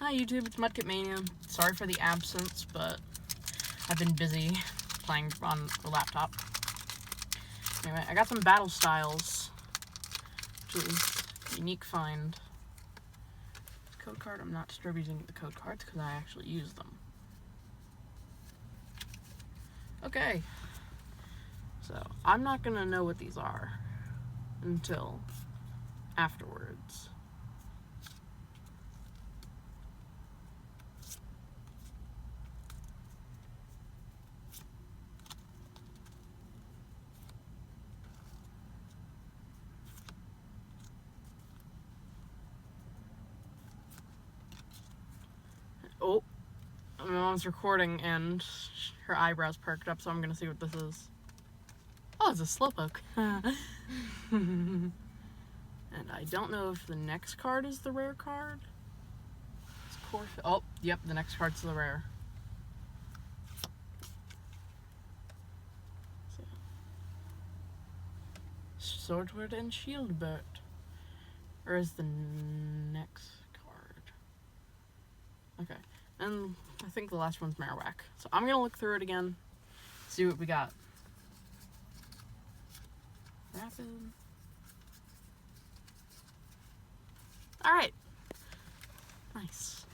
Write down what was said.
Hi YouTube, it's Mudkipmania. Sorry for the absence, but I've been busy playing on the laptop. Anyway, I got some battle styles, which is a unique find. Code card, I'm not distributing the code cards because I actually use them. Okay, so I'm not gonna know what these are until afterwards. Oh, my mom's recording and her eyebrows perked up, so I'm gonna see what this is. Oh, it's a Slowpoke. And I don't know if the next card is the rare card. Oh, yep, the next card's the rare. Swordsword and Shieldbert. Or is the next card? Okay, and I think the last one's Marowak. So I'm gonna look through it again, see what we got. Rapid. Alright. Nice.